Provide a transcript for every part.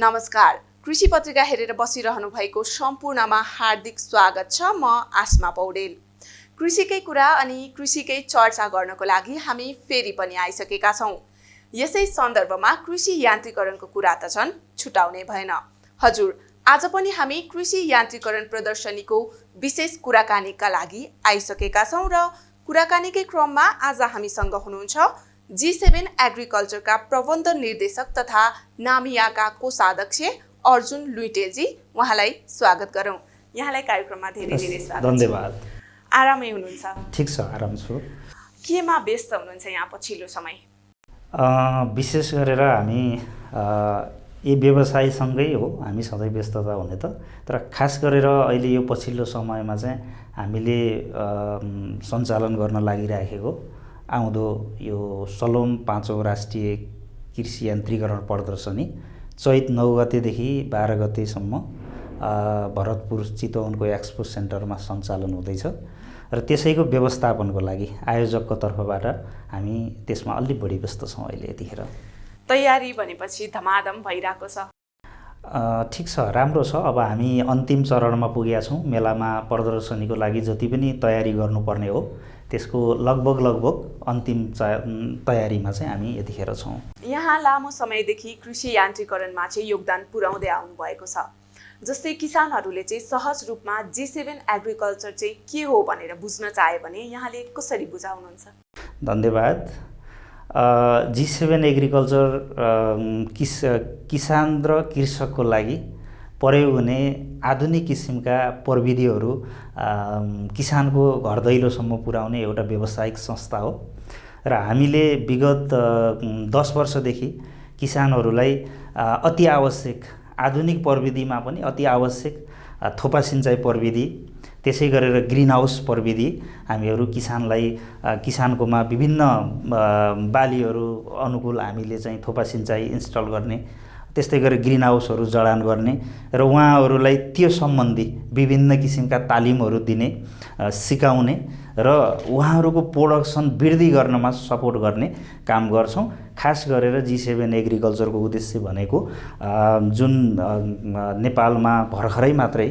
नमस्कार। कृषि पत्रिका हेरेर बसिरहनु भएको सम्पूर्णमा हार्दिक स्वागत छ। म आस्मा पौडेल। कृषिकै कुरा अनि कृषिकै चर्चा गर्नको लागि हामी फेरि पनि आइसकेका छौं। यसै सन्दर्भमा कृषि यान्त्रिकरणको कुरा त झन् छुटाउनै भएन। हजुर, आज पनि हामी कृषि यान्त्रिकरण प्रदर्शनीको विशेष कुराकानीका लागि आइसकेका छौं र कुराकानीकै क्रममा आज हामीसँग हुनुहुन्छ G7 एग्रिकल्चरका प्रबन्ध निर्देशक तथा नामियाका कोषाध्यक्ष अर्जुन लुइटेजी। उहाँलाई स्वागत गरौँ। यहाँलाई कार्यक्रममा धेरै धेरै स्वागत। धन्यवाद। आरामै हुनुहुन्छ? ठिक छ, आराम छु। केमा व्यस्त हुनुहुन्छ यहाँ पछिल्लो समय? विशेष गरेर हामी यी व्यवसायसँगै हो हामी सधैँ व्यस्तता हुने त, तर खास गरेर अहिले यो पछिल्लो समयमा चाहिँ हामीले सञ्चालन गर्न लागिराखेको आउँदो यो सलोम 5औं राष्ट्रिय कृषि यान्त्रिकरण प्रदर्शनी चैत 9 गतेदेखि 12 गतेसम्म भरतपुर चितवनको एक्सपो सेन्टरमा सञ्चालन हुँदैछ र त्यसैको व्यवस्थापनको लागि आयोजकको तर्फबाट हामी त्यसमा अलि बढी व्यस्त छौँ अहिले यतिखेर। तयारी भनेपछि धमाधम भइरहेको छ? ठिक छ, राम्रो छ। अब हामी अन्तिम चरणमा पुगेका छौँ। मेलामा प्रदर्शनीको लागि जति पनि तयारी गर्नुपर्ने हो त्यसको लगभग अन्तिम तयारीमा चाहिँ हामी यतिखेर छौँ। यहाँ लामो समयदेखि कृषि यान्त्रिकरणमा चाहिँ योगदान पुर्याउँदै आउनु भएको छ। जस्तै किसानहरूले चाहिँ सहज रूपमा G7 एग्रिकल्चर चाहिँ के हो भनेर बुझ्न चाहे भने यहाँले कसरी बुझाउनुहुन्छ? धन्यवाद। G7 एग्रिकल्चर किसान र कृषकको लागि प्रयोग हुने आधुनिक किसिमका प्रविधिहरू किसानको घर दैलोसम्म पुर्याउने एउटा व्यावसायिक संस्था हो र हामीले विगत 10 वर्षदेखि किसानहरूलाई अति आवश्यक आधुनिक प्रविधिमा पनि अति आवश्यक थोपा सिँचाइ प्रविधि, त्यसै गरेर ग्रिन हाउस प्रविधि हामीहरू किसानकोमा विभिन्न बालीहरू अनुकूल हामीले चाहिँ थोपा सिँचाइ इन्स्टल गर्ने, त्यस्तै गरी ग्रिन हाउसहरू जडान गर्ने र उहाँहरूलाई त्यो सम्बन्धी विभिन्न किसिमका तालिमहरू दिने, सिकाउने र उहाँहरूको प्रोडक्सन वृद्धि गर्नमा सपोर्ट गर्ने काम गर्छौँ। खास गरेर G7 एग्रिकल्चरको उद्देश्य भनेको जुन नेपालमा भर्खरै मात्रै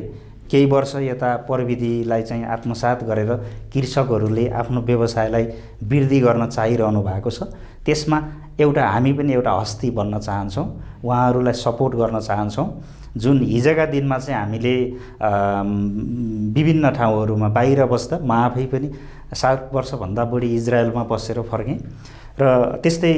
केही वर्ष यता प्रविधिलाई चाहिँ आत्मसात गरेर कृषकहरूले आफ्नो व्यवसायलाई वृद्धि गर्न चाहिरहनु भएको छ, त्यसमा हामी पनि एउटा हस्ती बन्न चाहन्छौँ, उहाँहरूलाई सपोर्ट गर्न चाहन्छौँ। जुन हिजोका दिनमा चाहिँ हामीले विभिन्न ठाउँहरूमा बाहिर बस्दा म आफै पनि 7 वर्षभन्दा बढी इजरायलमा बसेर फर्केँ र त्यस्तै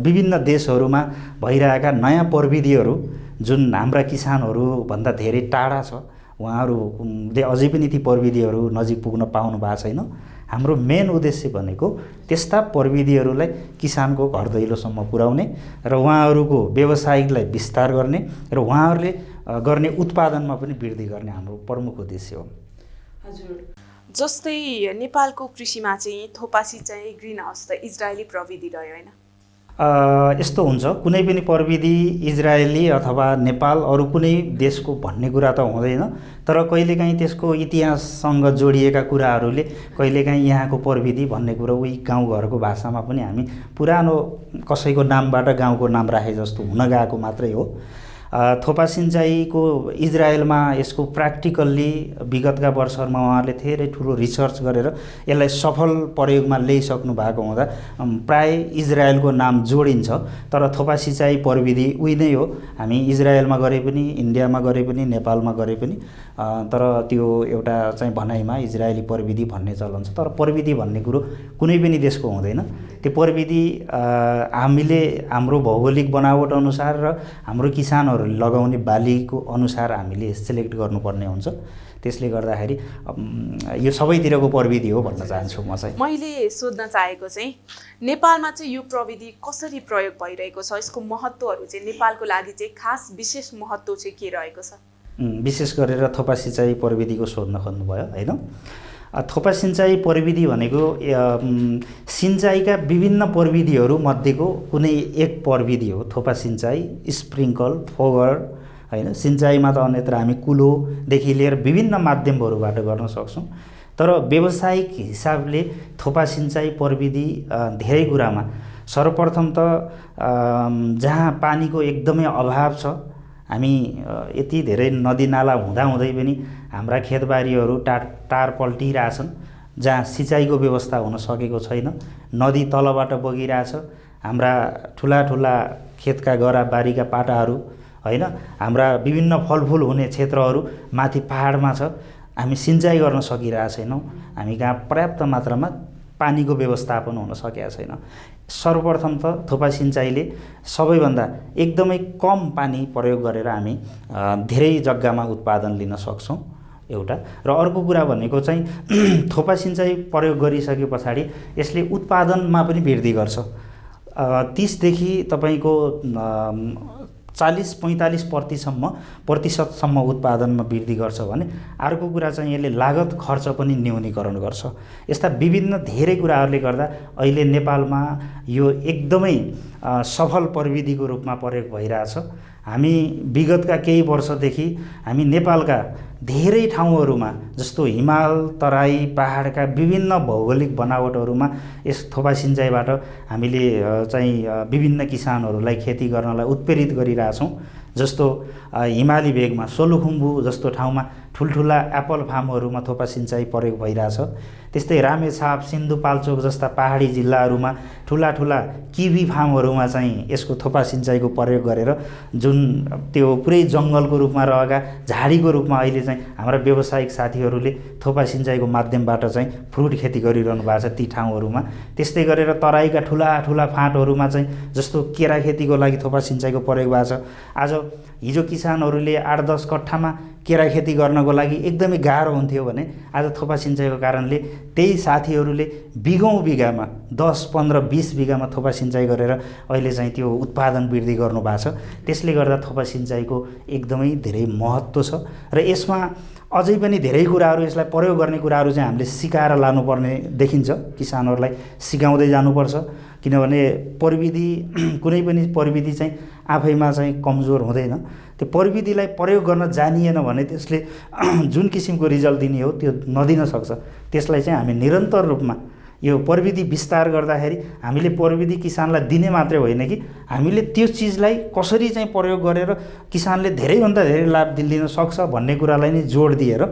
विभिन्न देशहरूमा भइरहेका नयाँ प्रविधिहरू जुन हाम्रा किसानहरूभन्दा धेरै टाढा छ, उहाँहरूले अझै पनि ती प्रविधिहरू नजिक पुग्न पाउनु भएको छैन। हाम्रो मेन उद्देश्य भनेको त्यस्ता प्रविधिहरूलाई किसानको घर दैलोसम्म पुर्याउने र उहाँहरूको व्यवसायिकलाई विस्तार गर्ने र उहाँहरूले गर्ने उत्पादनमा पनि वृद्धि गर्ने हाम्रो प्रमुख उद्देश्य हो। हजुर, जस्तै नेपालको कृषिमा चाहिँ थोपा सिँचाइ ग्रिन हाउस त इजरायली प्रविधि रह्यो हैन? यस्तो हुन्छ, कुनै पनि प्रविधि इजरायली अथवा नेपाल अरू कुनै देशको भन्ने कुरा त हुँदैन, तर कहिलेकाहीँ त्यसको इतिहाससँग जोडिएका कुराहरूले कहिलेकाहीँ यहाँको प्रविधि भन्ने कुरो उही गाउँघरको भाषामा पनि हामी पुरानो कसैको नामबाट गाउँको नाम राखे जस्तो हुन गएको मात्रै हो। थोपा सिँचाइको इजरायलमा यसको प्र्याक्टिकल्ली विगतका वर्षहरूमा उहाँहरूले धेरै ठुलो रिसर्च गरेर यसलाई सफल प्रयोगमा ल्याइसक्नु भएको हुँदा प्राय इजरायलको नाम जोडिन्छ, तर थोपा सिँचाइ प्रविधि उही नै हो। हामी इजरायलमा गरे पनि, इन्डियामा गरे पनि, नेपालमा गरे पनि, तर त्यो एउटा चाहिँ भनाइमा इजरायली प्रविधि भन्ने चलन छ, तर प्रविधि भन्ने कुरो कुनै पनि देशको हुँदैन। त्यो प्रविधि हामीले हाम्रो भौगोलिक बनावट अनुसार र हाम्रो किसानहरूले लगाउने बालीको अनुसार हामीले सिलेक्ट गर्नुपर्ने हुन्छ। त्यसले गर्दाखेरि यो सबैतिरको प्रविधि हो भन्न चाहन्छु म चाहिँ। मैले सोध्न चाहेको चाहिँ नेपालमा चाहिँ यो प्रविधि कसरी प्रयोग भइरहेको छ, यसको महत्त्वहरू चाहिँ नेपालको लागि चाहिँ खास विशेष महत्त्व चाहिँ के रहेको छ? विशेष गरेर थोपा सिँचाइ प्रविधिको सोध्न खोज्नुभयो हैन? थोपा सिँचाइ प्रविधि भनेको सिँचाइका विभिन्न प्रविधिहरू मध्येको कुनै एक प्रविधि हो। थोपा सिँचाइ, स्प्रिङ्कल, फोगर हैन, सिँचाइमा त अन्यत्र हामी कुलोदेखि लिएर विभिन्न माध्यमहरूबाट गर्न सक्छौँ, तर व्यावसायिक हिसाबले थोपा सिँचाइ प्रविधि धेरै कुरामा सर्वप्रथम त जहाँ पानीको एकदमै अभाव छ हामी यति धेरै नदीनाला हुँदाहुँदै पनि हाम्रा खेतबारीहरू टार पल्टिरहेछन्, जहाँ सिँचाइको व्यवस्था हुन सकेको छैन। नदी तलबाट बगिरहेछ, हाम्रा ठुला ठुला खेतका गरा बारीका पाटाहरू होइन, हाम्रा विभिन्न फलफुल हुने क्षेत्रहरू माथि पहाडमा छ, हामी सिँचाइ गर्न सकिरहेको छैनौँ। हामी कहाँ पर्याप्त मात्रामा पानीको व्यवस्थापन हुन सकेको छैन। सर्वप्रथम त थोपा सिँचाइले सबैभन्दा एकदमै कम पानी प्रयोग गरेर हामी धेरै जग्गामा उत्पादन लिन सक्छौँ एउटा। र अर्को कुरा भनेको चाहिँ थोपा सिँचाइ प्रयोग गरिसके पछाडि यसले उत्पादनमा पनि वृद्धि गर्छ। 30 देखि तपाईँको 40-45% प्रतिशतसम्म उत्पादनमा वृद्धि गर्छ भने अर्को कुरा चाहिँ यसले लागत खर्च पनि न्यूनीकरण गर्छ। यस्ता विभिन्न धेरै कुराहरूले गर्दा अहिले नेपालमा यो एकदमै सफल प्रविधिको रूपमा प्रयोग भइरहेछ। हामी विगतका केही वर्षदेखि हामी नेपालका धेरै ठाउँहरूमा जस्तो हिमाल तराई पहाडका विभिन्न भौगोलिक बनावटहरूमा यस थोपा सिँचाइबाट हामीले चाहिँ विभिन्न किसानहरूलाई खेती गर्नलाई उत्प्रेरित गरिरहेछौँ। जस्तो हिमाली भेगमा सोलुखुम्बु जस्तो ठाउँमा ठुल्ठुला एप्पल फार्महरूमा थोपा सिँचाइ प्रयोग भइरहेछ। त्यस्तै रामेछाप सिन्धुपाल्चोक जस्ता पहाडी जिल्लाहरूमा ठुला ठुला किवी फार्महरूमा चाहिँ यसको थोपा सिँचाइको प्रयोग गरेर जुन त्यो पुरै जङ्गलको रूपमा रहेका झाडीको रूपमा अहिले चाहिँ हाम्रा व्यावसायिक साथीहरूले थोपा सिँचाइको माध्यमबाट चाहिँ फ्रुट खेती गरिरहनु भएको छ ती ठाउँहरूमा। त्यस्तै गरेर तराईका ठुला ठुला फाँटहरूमा चाहिँ जस्तो केरा खेतीको लागि थोपा सिँचाइको प्रयोग भएको छ। आज हिजो किसानहरूले 8-10 कट्ठामा केरा खेती गर्नको लागि एकदमै गाह्रो हुन्थ्यो भने आज थोपा सिँचाइको कारणले त्यही साथीहरूले बिघौँ बिघामा 10-15-20 बिघामा थोपा सिँचाइ गरेर अहिले चाहिँ त्यो उत्पादन वृद्धि गर्नु भएको छ। त्यसले गर्दा थोपा सिँचाइको एकदमै धेरै महत्त्व छ र यसमा अझै पनि धेरै कुराहरू यसलाई प्रयोग गर्ने कुराहरू चाहिँ हामीले सिकाएर लानुपर्ने देखिन्छ। किसानहरूलाई सिकाउँदै जानुपर्छ, किनभने प्रविधि कुनै पनि प्रविधि चाहिँ आफैमा चाहिँ कमजोर हुँदैन। त्यो प्रविधिलाई प्रयोग गर्न जानिएन भने त्यसले जुन किसिमको रिजल्ट दिने हो त्यो नदिन सक्छ। त्यसलाई चाहिँ हामी निरन्तर रूपमा यो प्रविधि विस्तार गर्दाखेरि हामीले प्रविधि किसानलाई दिने मात्रै होइन कि हामीले त्यो चिजलाई कसरी चाहिँ प्रयोग गरेर किसानले धेरैभन्दा धेरै लाभ लिन सक्छ भन्ने कुरालाई नै जोड दिएर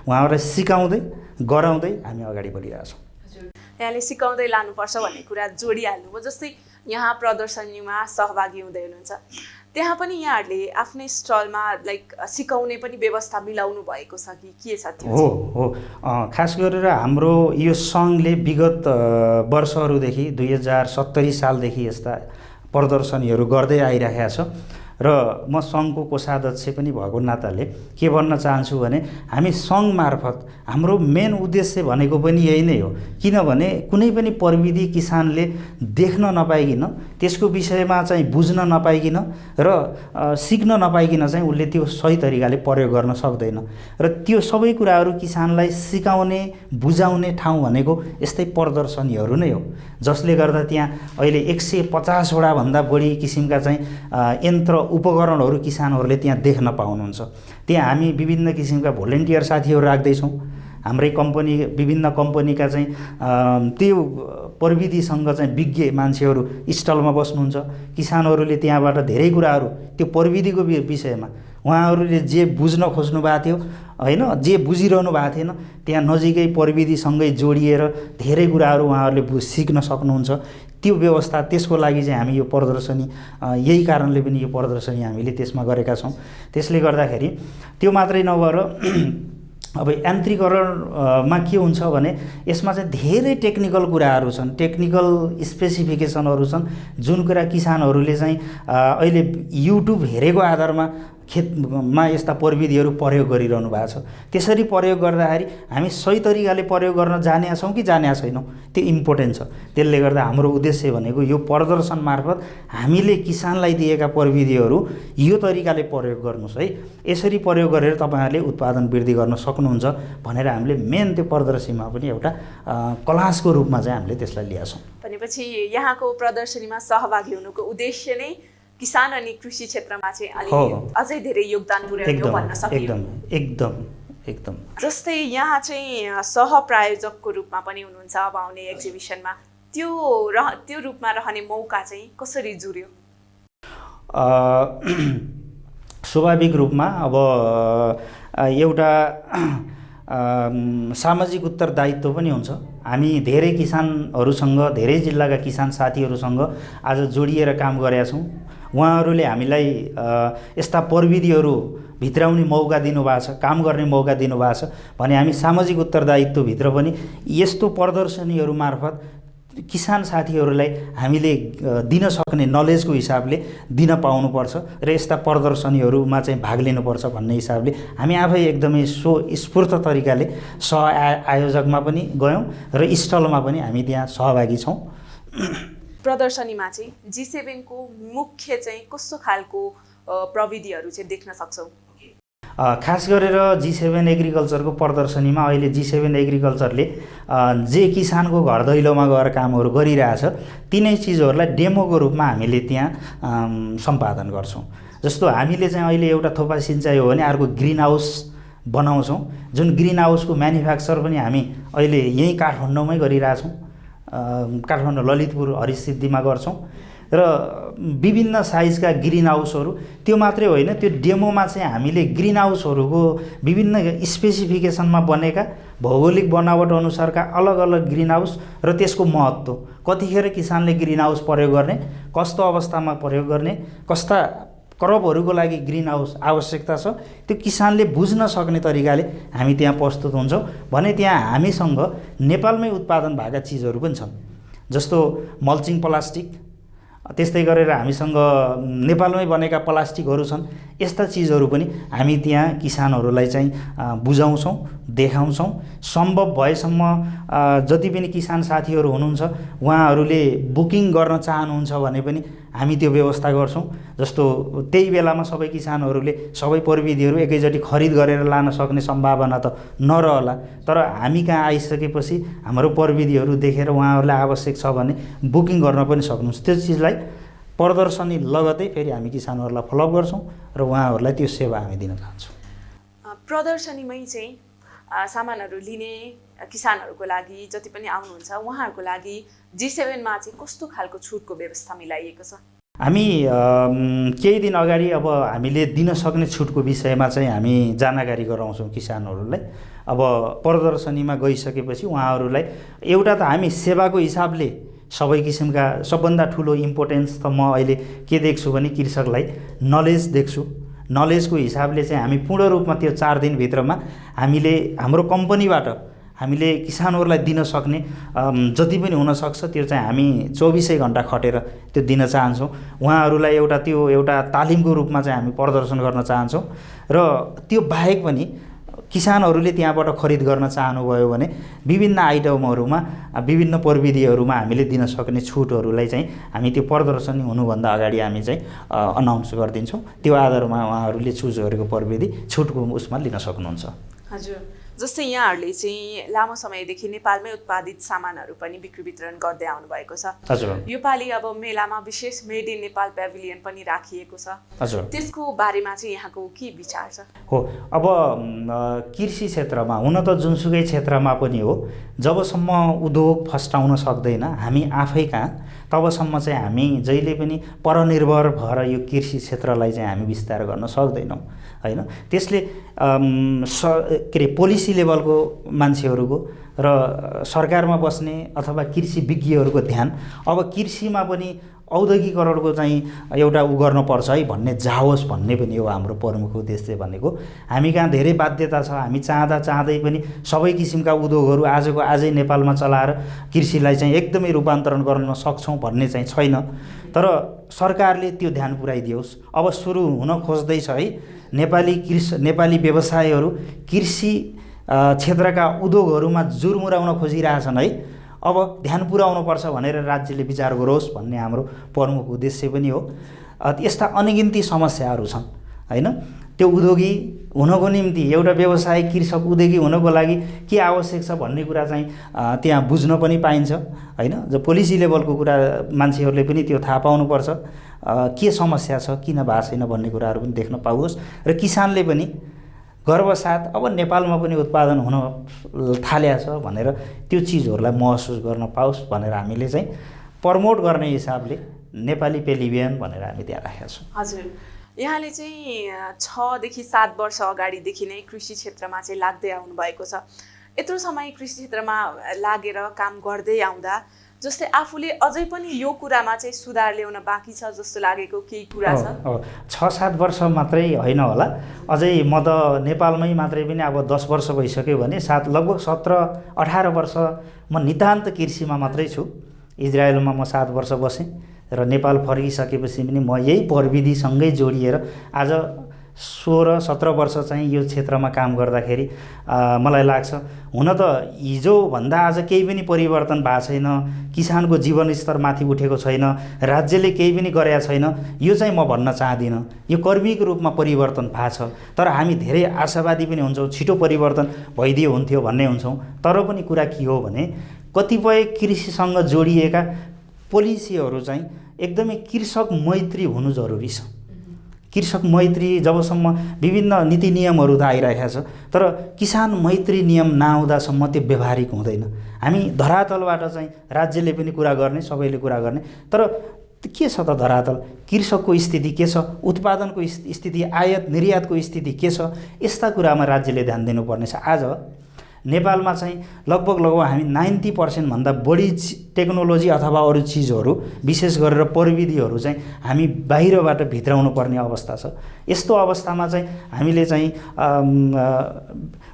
उहाँहरूलाई सिकाउँदै गराउँदै हामी अगाडि बढिरहेछौँ। यहाँले सिकाउँदै लानुपर्छ भन्ने कुरा जोडिहाल्नुभयो। जस्तै यहाँ प्रदर्शनीमा सहभागी हुँदै हुनुहुन्छ, त्यहाँ पनि यहाँहरूले आफ्नै स्टलमा सिकाउने पनि व्यवस्था मिलाउनु भएको छ कि के छ त्यो? हो खास गरेर हाम्रो यो सङ्घले विगत वर्षहरूदेखि 2070 सालदेखि यस्ता प्रदर्शनीहरू गर्दै आइरहेको छ र म सङ्घको कोषाध्यक्ष पनि भएको नाताले के भन्न चाहन्छु भने हामी सङ्घ मार्फत हाम्रो मेन उद्देश्य भनेको पनि यही नै हो। किनभने कुनै पनि प्रविधि किसानले देख्न नपाइकन, त्यसको विषयमा चाहिँ बुझ्न नपाइकन र सिक्न नपाइकन चाहिँ उसले त्यो सही तरिकाले प्रयोग गर्न सक्दैन। र त्यो सबै कुराहरू किसानलाई सिकाउने बुझाउने ठाउँ भनेको यस्तै प्रदर्शनीहरू नै हो, जसले गर्दा त्यहाँ अहिले 150 वटा भन्दा बढी किसिमका चाहिँ यन्त्र उपकरणहरू किसानहरूले त्यहाँ देख्न पाउनुहुन्छ। त्यहाँ हामी विभिन्न किसिमका भोलिन्टियर साथीहरू राख्दैछौँ। हाम्रै कम्पनी विभिन्न कम्पनीका चाहिँ त्यो प्रविधिसँग चाहिँ विज्ञ मान्छेहरू स्टलमा बस्नुहुन्छ। किसानहरूले त्यहाँबाट धेरै कुराहरू त्यो प्रविधिको विषयमा उहाँहरूले जे बुझ्न खोज्नु भएको थियो होइन, जे बुझिरहनु भएको थिएन, त्यहाँ नजिकै प्रविधिसँगै जोडिएर धेरै कुराहरू उहाँहरूले सिक्न सक्नुहुन्छ। त्यो व्यवस्था त्यसको लागि चाहिँ हामी यो प्रदर्शनी यही कारणले पनि यो प्रदर्शनी हामीले त्यसमा गरेका छौँ। त्यसले गर्दाखेरि त्यो मात्रै नभएर अब यान्त्रिकरणमा के हुन्छ भने यसमा चाहिँ धेरै टेक्निकल कुराहरू छन्, टेक्निकल स्पेसिफिकेसनहरू छन्, जुन कुरा किसानहरूले चाहिँ अहिले युट्युब हेरेको आधारमा खेतमा यस्ता प्रविधिहरू प्रयोग गरिरहनु भएको छ। त्यसरी प्रयोग गर्दाखेरि हामी सही तरिकाले प्रयोग गर्न जानेका छौँ कि जानेका छैनौँ त्यो इम्पोर्टेन्ट छ। त्यसले गर्दा हाम्रो उद्देश्य भनेको यो प्रदर्शन मार्फत हामीले किसानलाई दिएका प्रविधिहरू यो तरिकाले प्रयोग गर्नुहोस् है, यसरी प्रयोग गरेर तपाईँहरूले उत्पादन वृद्धि गर्न सक्नुहुन्छ भनेर हामीले मेन त्यो प्रदर्शनीमा पनि एउटा क्लासको रूपमा चाहिँ हामीले त्यसलाई ल्याएको छौँ। भनेपछि यहाँको प्रदर्शनीमा सहभागी हुनुको उद्देश्य नै किसान अनि कृषि क्षेत्रमा चाहिँ अलि अझै धेरै योगदान पुर्याउने हो भन्न सकिन्छ। एकदम। जस्तै यहाँ चाहिँ सहप्रायोजकको रूपमा पनि हुनुहुन्छ अब आउने एक्जिबिसनमा, त्यो रूपमा रहने मौका चाहिँ कसरी जुर्यो? स्वाभाविक रूपमा अब एउटा सामाजिक उत्तरदायित्व पनि हुन्छ। हामी धेरै किसानहरूसँग, धेरै जिल्लाका किसान साथीहरूसँग आज जोडिएर काम गरेका छौँ। उहाँहरूले हामीलाई यस्ता प्रविधिहरू भित्राउने मौका दिनुभएको छ, काम गर्ने मौका दिनुभएको छ भने हामी सामाजिक उत्तरदायित्वभित्र पनि यस्तो प्रदर्शनीहरू मार्फत किसान साथीहरूलाई हामीले दिन सक्ने नलेजको हिसाबले दिन पाउनुपर्छ र यस्ता प्रदर्शनीहरूमा चाहिँ भाग लिनुपर्छ भन्ने हिसाबले हामी आफै एकदमै स्वस्फूर्त तरिकाले आयोजकमा पनि गयौँ र स्टलमा पनि हामी त्यहाँ सहभागी छौँ। प्रदर्शनीमा चाहिँ G7 को मुख्य चाहिँ कस्तो खालको प्रविधिहरू चाहिँ देख्न सक्छौँ? खास गरेर G7 एग्रिकल्चरको प्रदर्शनीमा अहिले G7 एग्रिकल्चरले जे किसानको घर दैलोमा गएर कामहरू गरिरहेछ तिनै चिजहरूलाई डेमोको रूपमा हामीले त्यहाँ सम्पादन गर्छौँ। जस्तो हामीले चाहिँ अहिले एउटा थोपा सिँचाइ हो भने अर्को ग्रिन हाउस बनाउँछौँ, जुन ग्रिन हाउसको म्यानुफ्याक्चर पनि हामी अहिले यहीँ काठमाडौँमै गरिरहेछौँ। काठमाडौँ ललितपुर हरिसिद्धिमा गर्छौँ र विभिन्न साइजका ग्रिन हाउसहरू, त्यो मात्रै होइन, त्यो डेमोमा चाहिँ हामीले ग्रिन हाउसहरूको विभिन्न स्पेसिफिकेसनमा बनेका भौगोलिक बनावट अनुसारका अलग अलग ग्रिन हाउस र त्यसको महत्त्व, कतिखेर किसानले ग्रिन हाउस प्रयोग गर्ने, कस्तो अवस्थामा प्रयोग गर्ने, कस्ता क्रपहरूको लागि ग्रिन हाउस आवश्यकता छ, त्यो किसानले बुझ्न सक्ने तरिकाले हामी त्यहाँ प्रस्तुत हुन्छौँ भने त्यहाँ हामीसँग नेपालमै उत्पादन भएका चिजहरू पनि छन्। जस्तो मल्चिङ प्लास्टिक, त्यस्तै गरेर हामीसँग नेपालमै बनेका प्लास्टिकहरू छन्। यस्ता चिजहरू पनि हामी त्यहाँ किसानहरूलाई चाहिँ बुझाउँछौँ, देखाउँछौँ। सम्भव भएसम्म जति पनि किसान साथीहरू हुनुहुन्छ उहाँहरूले बुकिङ गर्न चाहनुहुन्छ भने पनि हामी त्यो व्यवस्था गर्छौँ। जस्तो त्यही बेलामा सबै किसानहरूले सबै प्रविधिहरू एकैचोटि खरिद गरेर लान सक्ने सम्भावना त नरहला, तर हामी कहाँ आइसकेपछि हाम्रो प्रविधिहरू देखेर उहाँहरूलाई आवश्यक छ भने बुकिङ गर्न पनि सक्नुहुन्छ। त्यो चिजलाई प्रदर्शनी लगतै फेरि हामी किसानहरूलाई फलोअप गर्छौँ र उहाँहरूलाई त्यो सेवा हामी दिन चाहन्छौँ। प्रदर्शनीमै चाहिँ सामानहरू लिने किसानहरूको लागि जति पनि आउनुहुन्छ उहाँहरूको लागि G7 मा चाहिँ कस्तो खालको छुटको व्यवस्था मिलाइएको छ? हामी केही दिन अगाडि अब हामीले दिन सक्ने छुटको विषयमा चाहिँ हामी जानकारी गराउँछौँ किसानहरूलाई। अब प्रदर्शनीमा गइसकेपछि उहाँहरूलाई एउटा त हामी सेवाको हिसाबले सबै किसिमका सबभन्दा ठुलो इम्पोर्टेन्स त म अहिले के देख्छु भने कृषकलाई नलेज देख्छु। नलेजको हिसाबले चाहिँ हामी पूर्ण रूपमा त्यो 4 दिनभित्रमा हामीले हाम्रो कम्पनीबाट हामीले किसानहरूलाई दिन सक्ने जति पनि हुनसक्छ त्यो चाहिँ हामी 24 घन्टा खटेर त्यो दिन चाहन्छौँ। उहाँहरूलाई एउटा तालिमको रूपमा चाहिँ हामी प्रदर्शन गर्न चाहन्छौँ र त्यो बाहेक पनि किसानहरूले त्यहाँबाट खरिद गर्न चाहनुभयो भने विभिन्न आइटमहरूमा, विभिन्न प्रविधिहरूमा हामीले दिन सक्ने छुटहरूलाई चाहिँ हामी त्यो प्रदर्शनी हुनुभन्दा अगाडि हामी चाहिँ अनाउन्स गरिदिन्छौँ। त्यो आधारमा उहाँहरूले चुज गरेको प्रविधि छुटको उसमा लिन सक्नुहुन्छ। हजुर, जस्तै यहाँहरूले चाहिँ लामो समयदेखि नेपालमै उत्पादित सामानहरू पनि बिक्री वितरण गर्दै आउनुभएको छ। हजुर, योपालि अब मेलामा विशेष मेड इन नेपाल पेभिलियन पनि राखिएको छ। हजुर, त्यसको बारेमा चाहिँ यहाँको के विचार छ? हो, अब कृषि क्षेत्रमा हुन त जुनसुकै क्षेत्रमा पनि हो, जबसम्म उद्योग फस्टाउन सक्दैन हामी आफै कहाँ, तबसम्म चाहिँ हामी जहिले पनि परनिर्भर भएर यो कृषि क्षेत्रलाई चाहिँ हामी विस्तार गर्न सक्दैनौँ हैन। त्यसले के अरे पोलिसी लेभलको मान्छेहरूको र सरकारमा बस्ने अथवा कृषि विज्ञहरूको ध्यान अब कृषिमा पनि औद्योगिकरणको चाहिँ एउटा गर्नुपर्छ है भन्ने जाओस् भन्ने पनि हो हाम्रो प्रमुख उद्देश्य भनेको। हामी कहाँ धेरै बाध्यता छ, हामी चाहँदै पनि सबै किसिमका उद्योगहरू आजको आजै नेपालमा चलाएर कृषिलाई चाहिँ एकदमै रूपान्तरण गर्न सक्छौँ भन्ने चाहिँ छैन। तर सरकारले त्यो ध्यान पुर्याइदियोस्। अब सुरु हुन खोज्दैछ है, नेपाली व्यवसायहरू कृषि क्षेत्रका उद्योगहरूमा जुरमुराउन खोजिरहेछन् है। अब ध्यान पुर्याउनुपर्छ भनेर राज्यले विचार गरोस् भन्ने हाम्रो प्रमुख उद्देश्य पनि हो। यस्ता अनगिन्ती समस्याहरू छन् हैन। त्यो उद्योगी हुनको निम्ति एउटा व्यवसाय कृषक उद्योगी हुनको लागि के आवश्यक छ भन्ने कुरा चाहिँ त्यहाँ बुझ्न पनि पाइन्छ हैन। जो पोलिसी लेभलको कुरा मान्छेहरूले पनि त्यो थाहा पाउनुपर्छ, के समस्या छ, किन भएको छैन भन्ने कुराहरू पनि देख्न पाओस् र किसानले पनि गर्वसाथ अब नेपालमा पनि उत्पादन हुन थालेको छ भनेर त्यो चिजहरूलाई महसुस गर्न पाओस् भनेर हामीले चाहिँ प्रमोट गर्ने हिसाबले नेपाली पेभिलियन भनेर हामी त्यहाँ राखेका छौँ। हजुर, यहाँले चाहिँ 6 देखि 7 वर्ष अगाडिदेखि नै कृषि क्षेत्रमा चाहिँ लाग्दै आउनुभएको छ। यत्रो समय कृषि क्षेत्रमा लागेर काम गर्दै आउँदा जस्तै आफूले अझै पनि यो कुरामा चाहिँ सुधार ल्याउन बाँकी छ जस्तो लागेको केही कुरा छ? 6-7 वर्ष मात्रै होइन होला, अझै म त नेपालमै मात्रै पनि अब 10 वर्ष भइसक्यो भने लगभग 17-18 वर्ष म नितान्त कृषिमा मात्रै छु। इजरायलमा म 7 वर्ष बसेँ र नेपाल फर्किसकेपछि पनि म यही प्रविधिसँगै जोडिएर आज 16-17 वर्ष चाहिँ यो क्षेत्रमा काम गर्दाखेरि मलाई लाग्छ हुन त हिजोभन्दा आज केही पनि परिवर्तन भएको छैन, किसानको जीवनस्तर माथि उठेको छैन, राज्यले केही पनि गरेका छैन, यो चाहिँ म भन्न चाहदिनँ। यो कर्मीको रूपमा परिवर्तन भएको छ, तर हामी धेरै आशावादी पनि हुन्छौँ, छिटो परिवर्तन भइदियो हुन्थ्यो भन्ने हुन्छौँ। तर पनि कुरा के हो भने कतिपय कृषिसँग जोडिएका पोलिसीहरू चाहिँ एकदमै कृषक मैत्री हुनु जरुरी छ। कृषक मैत्री जबसम्म विभिन्न नीति नियमहरू त आइरहेको छ, तर किसान मैत्री नियम नआउँदासम्म त्यो व्यवहारिक हुँदैन। हामी धरातलबाट चाहिँ राज्यले पनि कुरा गर्ने, सबैले कुरा गर्ने, तर के छ त धरातल, कृषकको स्थिति के छ, उत्पादनको स्थिति, आयात निर्यातको स्थिति के छ, यस्ता कुरामा राज्यले ध्यान दिनुपर्ने छ। आज नेपालमा चाहिँ लगभग हामी 90% भन्दा बढी टेक्नोलोजी अथवा अरू चिजहरू विशेष गरेर प्रविधिहरू चाहिँ हामी बाहिरबाट भित्राउनु पर्ने अवस्था छ। यस्तो अवस्थामा चाहिँ हामीले चाहिँ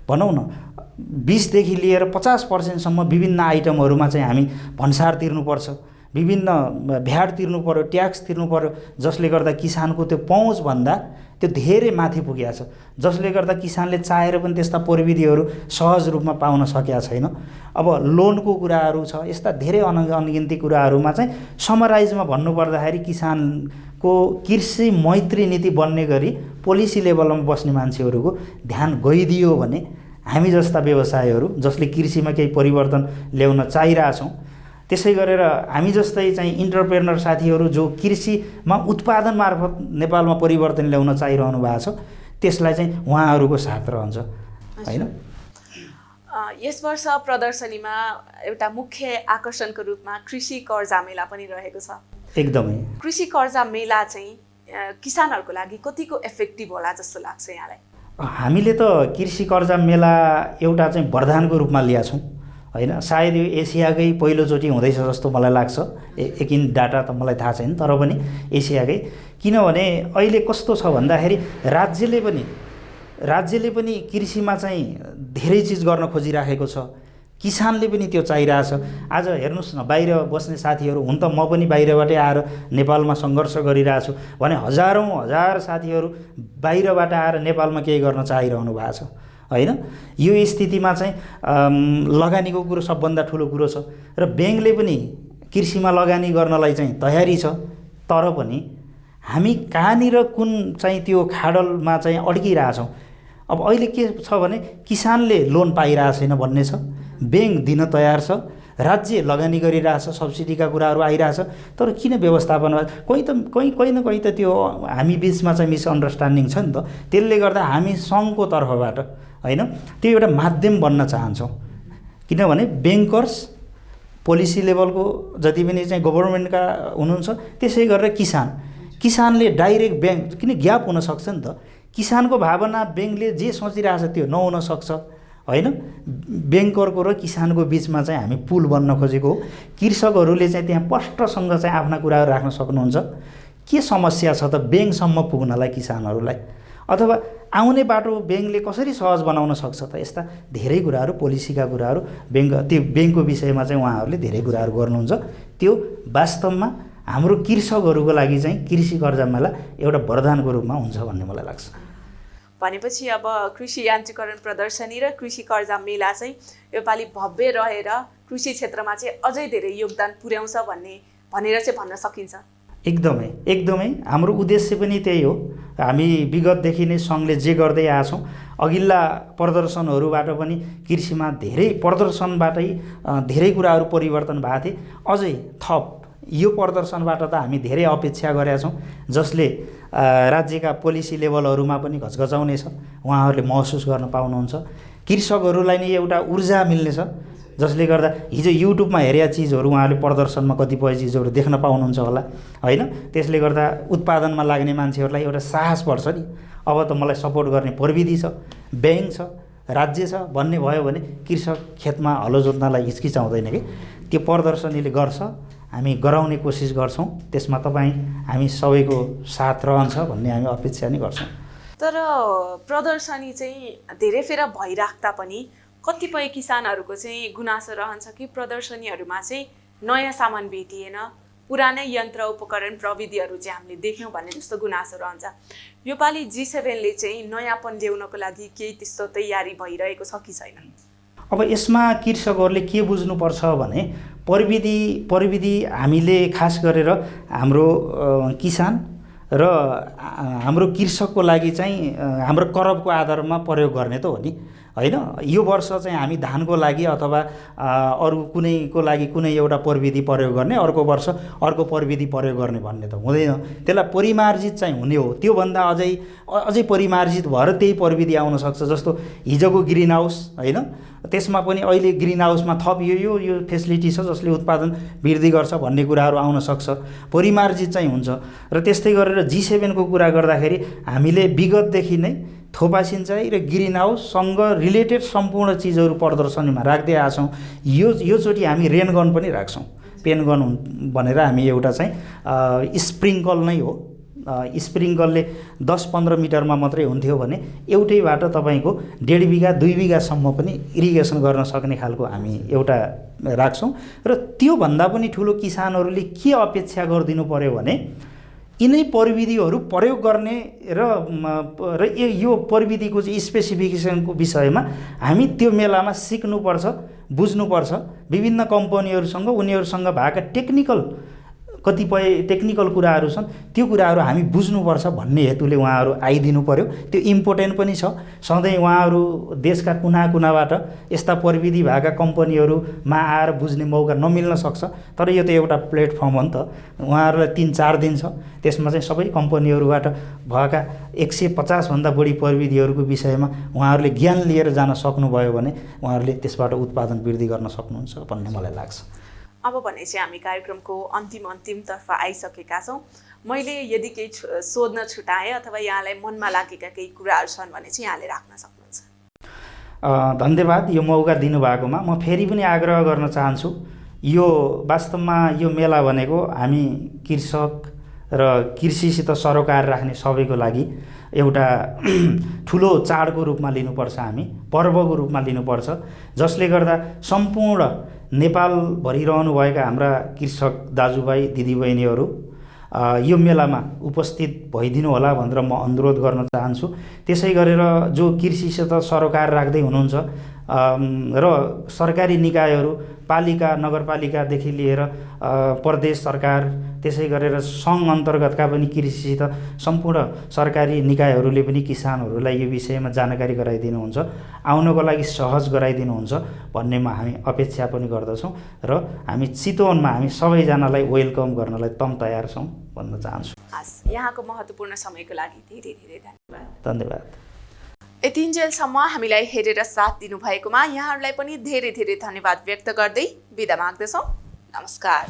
भनौँ न 20 देखि लिएर 50% विभिन्न आइटमहरूमा चाहिँ हामी भन्सार तिर्नुपर्छ, विभिन्न भ्याट तिर्नु पर्यो, ट्याक्स तिर्नु पर्यो, जसले गर्दा किसानको त्यो पहुँचभन्दा त्यो धेरै माथि पुगेको छ, जसले गर्दा किसानले चाहेर पनि त्यस्ता प्रविधिहरू सहज रूपमा पाउन सकेका छैन। अब लोनको कुराहरू छ, यस्ता धेरै अनगिन्ती कुराहरूमा चाहिँ समराइजमा भन्नुपर्दाखेरि किसानको कृषि मैत्री नीति बन्ने गरी पोलिसी लेभलमा बस्ने मान्छेहरूको ध्यान गइदियो भने हामी जस्ता व्यवसायहरू जसले कृषिमा केही परिवर्तन ल्याउन चाहिरहेछौँ, त्यसै गरेर हामी जस्तै चाहिँ इन्टरप्रेनर साथीहरू जो कृषिमा उत्पादन मार्फत नेपालमा परिवर्तन ल्याउन चाहिरहनु भएको छ, त्यसलाई चाहिँ उहाँहरूको साथ रहन्छ हैन। यस वर्ष प्रदर्शनीमा एउटा मुख्य आकर्षणको रूपमा कृषि कर्जा मेला पनि रहेको छ। एकदमै कृषि कर्जा मेला चाहिँ किसानहरूको लागि कतिको इफेक्टिभ होला जस्तो लाग्छ यहाँलाई? हामीले त कृषि कर्जा मेला एउटा चाहिँ वरदानको रूपमा ल्याएको छौँ हैन। सायद यो एसियाकै पहिलोचोटि हुँदैछ जस्तो मलाई लाग्छ, एकिन डाटा त मलाई थाहा छैन, तर पनि एसियाकै। किनभने अहिले कस्तो छ भन्दाखेरि राज्यले पनि कृषिमा चाहिँ धेरै चिज गर्न खोजिराखेको छ, किसानले पनि त्यो चाहिरहेछ। आज हेर्नुहोस् न, बाहिर बस्ने साथीहरू हुन त म पनि बाहिरबाटै आएर नेपालमा सङ्घर्ष गरिरहेको छु भने हजार साथीहरू बाहिरबाट आएर नेपालमा केही गर्न चाहिरहनु भएको छ हैन। यो स्थितिमा चाहिँ लगानीको कुरो सबभन्दा ठुलो कुरो छ र ब्याङ्कले पनि कृषिमा लगानी गर्नलाई चाहिँ तयारी छ, तर पनि हामी कहाँनिर कुन चाहिँ त्यो खाडलमा चाहिँ अड्किरहेछौँ। अब अहिले के छ भने किसानले लोन पाइरहेको छैन भन्ने छ, ब्याङ्क दिन तयार छ, राज्य लगानी गरिरहेछ, सब्सिडीका कुराहरू आइरहेछ, तर किन व्यवस्थापन कहीँ न कहीँ त त्यो हामी बिचमा चाहिँ मिसअन्डरस्ट्यान्डिङ छ नि त। त्यसले गर्दा हामी सङ्घको तर्फबाट हैन त्यो एउटा माध्यम बन्न चाहन्छौँ, किनभने ब्याङ्कर्स पोलिसी लेभलको जति पनि चाहिँ गभर्मेन्टका हुनुहुन्छ, त्यसै गरेर किसानले डाइरेक्ट ब्याङ्क, किन ग्याप हुनसक्छ नि त। किसानको भावना ब्याङ्कले जे सोचिरहेछ त्यो नहुन सक्छ हैन। ब्याङ्करको र किसानको बिचमा चाहिँ हामी पुल बन्न खोजेको हो। कृषकहरूले चाहिँ त्यहाँ स्पष्टसँग चाहिँ आफ्ना कुराहरू राख्न सक्नुहुन्छ। के समस्या छ त ब्याङ्कसम्म पुग्नलाई किसानहरूलाई, अथवा आउने बाटो ब्याङ्कले कसरी सहज बनाउन सक्छ त, यस्ता धेरै कुराहरू, पोलिसीका कुराहरू ब्याङ्कको विषयमा चाहिँ उहाँहरूले धेरै कुराहरू गर्नुहुन्छ। त्यो वास्तवमा हाम्रो कृषकहरूको लागि चाहिँ कृषि कर्जा मेला एउटा वरदानको रूपमा हुन्छ भन्ने मलाई लाग्छ। भनेपछि अब कृषि यान्त्रिकरण प्रदर्शनी र कृषि कर्जा मेला चाहिँ योपालि भव्य रहेर कृषि क्षेत्रमा चाहिँ अझै धेरै योगदान पुर्याउँछ भनेर चाहिँ भन्न सकिन्छ। एकदमै हाम्रो उद्देश्य पनि त्यही हो। हामी विगतदेखि नै सङ्घले जे गर्दै आएछौँ, अघिल्ला प्रदर्शनहरूबाट पनि कृषिमा प्रदर्शनबाटै धेरै कुराहरू परिवर्तन भएको थिए। अझै थप यो प्रदर्शनबाट त हामी धेरै अपेक्षा गरेका छौँ, जसले राज्यका पोलिसी लेभलहरूमा पनि घचघचाउनेछ, उहाँहरूले महसुस गर्न पाउनुहुन्छ। कृषकहरूलाई नै एउटा ऊर्जा मिल्नेछ जसले गर्दा हिजो युट्युबमा हेरेका चिजहरू उहाँले प्रदर्शनमा कतिपय चिजहरू देख्न पाउनुहुन्छ होला होइन। त्यसले गर्दा उत्पादनमा लाग्ने मान्छेहरूलाई एउटा साहस बढ्छ नि, अब त मलाई सपोर्ट गर्ने प्रविधि छ, ब्याङ्क छ, राज्य छ भन्ने भयो भने कृषक खेतमा हलो जोत्नलाई हिचकिचाउँदैन कि। त्यो प्रदर्शनीले गर्छ, हामी गराउने कोसिस गर्छौँ, त्यसमा हामी सबैको साथ रहन्छ भन्ने हामी अपेक्षा नै गर्छौँ। तर प्रदर्शनी चाहिँ धेरै फेर भइराख्दा पनि कतिपय किसानहरूको चाहिँ गुनासो रहन्छ कि प्रदर्शनीहरूमा चाहिँ नयाँ सामान भेटिएन, पुरानै यन्त्र उपकरण प्रविधिहरू चाहिँ हामीले देख्यौँ भन्ने जस्तो गुनासो रहन्छ। योपालि G7ले चाहिँ नयाँपन ल्याउनको लागि केही त्यस्तो तयारी भइरहेको छ कि छैन? अब यसमा कृषकहरूले के बुझ्नुपर्छ भने प्रविधि हामीले खास गरेर हाम्रो किसान र हाम्रो कृषकको लागि चाहिँ हाम्रो करबको आधारमा प्रयोग गर्ने त हो नि होइन। यो वर्ष चाहिँ हामी धानको लागि अथवा अरू कुनैको लागि कुनै एउटा प्रविधि प्रयोग गर्ने, अर्को वर्ष अर्को प्रविधि प्रयोग गर्ने भन्ने त हुँदैन। त्यसलाई परिमार्जित चाहिँ हुने हो। त्योभन्दा अझै परिमार्जित भएर त्यही प्रविधि आउन सक्छ। जस्तो हिजोको ग्रिन हाउस होइन, त्यसमा पनि अहिले ग्रिन हाउसमा थप यो फेसिलिटी छ जसले उत्पादन वृद्धि गर्छ भन्ने कुराहरू आउन सक्छ, परिमार्जित चाहिँ हुन्छ। र त्यस्तै गरेर G7को कुरा गर्दाखेरि हामीले विगतदेखि नै थोपा सिँचाइ र ग्रिन हाउससँग रिलेटेड सम्पूर्ण चिजहरू प्रदर्शनीमा राख्दै आएको छौँ। योचोटि हामी रेनगन पनि राख्छौँ, पेनगन भनेर हामी एउटा चाहिँ स्प्रिङ्कल नै हो। स्प्रिङ्कलले 10-15 मिटरमा मात्रै हुन्थ्यो भने एउटैबाट तपाईँको 1.5 बिघा 2 बिघासम्म पनि इरिगेसन गर्न सक्ने खालको हामी एउटा राख्छौँ। र त्योभन्दा पनि ठुलो किसानहरूले के अपेक्षा गरिदिनु पर्यो भने यिनै प्रविधिहरू प्रयोग गर्ने र यो प्रविधिको चाहिँ स्पेसिफिकेसनको विषयमा हामी त्यो मेलामा सिक्नुपर्छ, बुझ्नुपर्छ। विभिन्न कम्पनीहरूसँग उनीहरूसँग भएका कतिपय टेक्निकल कुराहरू छन्, त्यो कुराहरू हामी बुझ्नुपर्छ भन्ने हेतुले उहाँहरू आइदिनु पर्यो। त्यो इम्पोर्टेन्ट पनि छ। सधैँ उहाँहरू देशका कुना कुनाबाट यस्ता प्रविधि भएका कम्पनीहरूमा आएर बुझ्ने मौका नमिल्न सक्छ। तर यो त एउटा प्लेटफर्म हो नि त, उहाँहरूलाई 3-4 दिन छ, त्यसमा चाहिँ सबै कम्पनीहरूबाट भएका 150 भन्दा बढी प्रविधिहरूको विषयमा उहाँहरूले ज्ञान लिएर जान सक्नुभयो भने उहाँहरूले त्यसबाट उत्पादन वृद्धि गर्न सक्नुहुन्छ भन्ने मलाई लाग्छ। अब भने चाहिँ हामी कार्यक्रमको अन्तिमतर्फ आइसकेका छौँ। मैले यदि केही सोध्न छुटाएँ अथवा यहाँलाई मनमा लागेका केही कुराहरू छन् भने चाहिँ यहाँले राख्न सक्नुहुन्छ। धन्यवाद यो मौका दिनुभएकोमा। म फेरि पनि आग्रह गर्न चाहन्छु, यो वास्तवमा यो मेला भनेको हामी कृषक र कृषिसित सरोकार राख्ने सबैको लागि एउटा ठुलो चाडको रूपमा लिनुपर्छ, हामी पर्वको रूपमा लिनुपर्छ, जसले गर्दा सम्पूर्ण नेपालभरि रहनुभएका हाम्रा कृषक दाजुभाइ दिदीबहिनीहरू यो मेलामा उपस्थित भइदिनु होला भनेर म अनुरोध गर्न चाहन्छु। त्यसै गरेर जो कृषिसित सरोकार राख्दै हुनुहुन्छ र सरकारी निकायहरू, पालिका नगरपालिकादेखि लिएर प्रदेश सरकार, त्यसै गरेर सङ्घ अन्तर्गतका पनि कृषिसित सम्पूर्ण सरकारी निकायहरूले पनि किसानहरूलाई यो विषयमा जानकारी गराइदिनुहुन्छ, आउनको लागि सहज गराइदिनुहुन्छ भन्नेमा हामी अपेक्षा पनि गर्दछौँ। र हामी चितवनमा हामी सबैजनालाई वेलकम गर्नलाई तम तयार छौँ भन्न चाहन्छु। हस्, यहाँको महत्त्वपूर्ण समयको लागि धेरै धेरै धन्यवाद। धन्यवाद। यतिन्जेलसम्म हामीलाई हेरेर साथ दिनुभएकोमा यहाँहरूलाई पनि धेरै धेरै धन्यवाद व्यक्त गर्दै बिदा माग्दछौँ। नमस्कार।